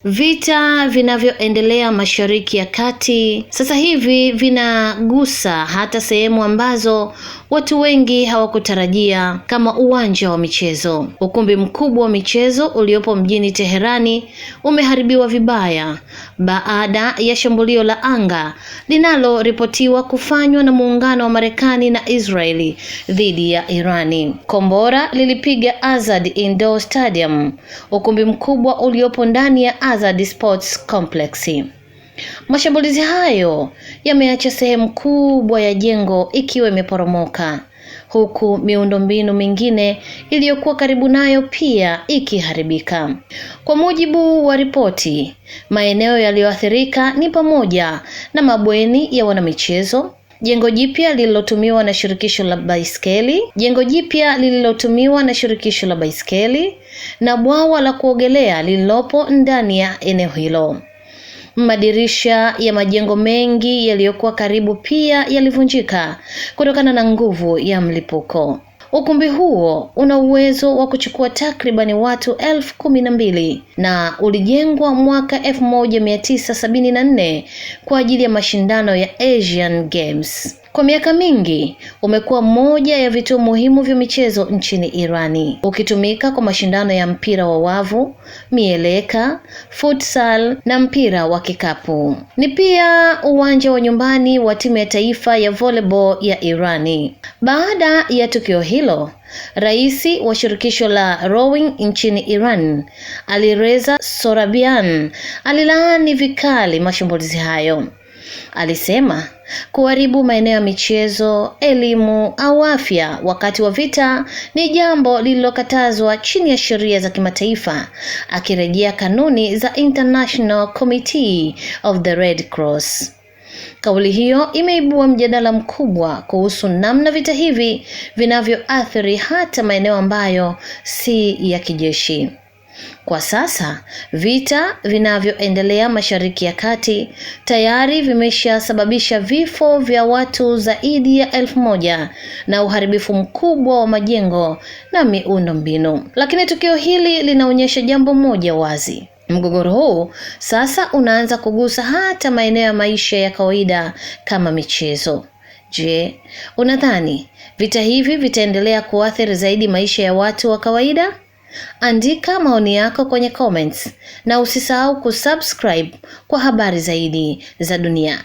Vita vinavyoendelea Mashariki ya Kati sasa hivi vinagusa hata sehemu ambazo watu wengi hawakutarajia, kama uwanja wa michezo. Ukumbi mkubwa wa michezo uliopo mjini Teherani umeharibiwa vibaya baada ya shambulio la anga linaloripotiwa kufanywa na muungano wa Marekani na Israeli dhidi ya Irani. Kombora lilipiga Azad Indoor Stadium, ukumbi mkubwa uliopo ndani ya Azad Sports Complex. Mashambulizi hayo yameacha sehemu kubwa ya jengo ikiwa imeporomoka, huku miundombinu mingine iliyokuwa karibu nayo pia ikiharibika. Kwa mujibu wa ripoti, maeneo yaliyoathirika ni pamoja na mabweni ya wanamichezo, jengo jipya lililotumiwa na shirikisho la baiskeli, na bwawa la kuogelea lililopo ndani ya eneo hilo. Madirisha ya majengo mengi yaliyokuwa karibu pia yalivunjika kutokana na nguvu ya mlipuko. Ukumbi huo una uwezo wa kuchukua takribani watu 12,000 na ulijengwa mwaka 1974 kwa ajili ya mashindano ya Asian Games. Kwa miaka mingi umekuwa moja ya vituo muhimu vya michezo nchini Irani, ukitumika kwa mashindano ya mpira wa wavu, mieleka, futsal na mpira wa kikapu. Ni pia uwanja wa nyumbani wa timu ya taifa ya volleyball ya Irani. Baada ya tukio hilo, Rais wa shirikisho la rowing nchini Iran, Alireza Sorabian, alilaani vikali mashambulizi hayo. Alisema kuharibu maeneo ya michezo, elimu au afya wakati wa vita ni jambo lililokatazwa chini ya sheria za kimataifa, akirejea kanuni za International Committee of the Red Cross. Kauli hiyo imeibua mjadala mkubwa kuhusu namna vita hivi vinavyoathiri hata maeneo ambayo si ya kijeshi. Kwa sasa, vita vinavyoendelea Mashariki ya Kati tayari vimeshasababisha vifo vya watu zaidi ya 1,000 na uharibifu mkubwa wa majengo na miundombinu. Lakini tukio hili linaonyesha jambo moja wazi. Mgogoro huu sasa unaanza kugusa hata maeneo ya maisha ya kawaida kama michezo. Je, unadhani vita hivi vitaendelea kuathiri zaidi maisha ya watu wa kawaida? Andika maoni yako kwenye comments na usisahau kusubscribe kwa habari zaidi za dunia.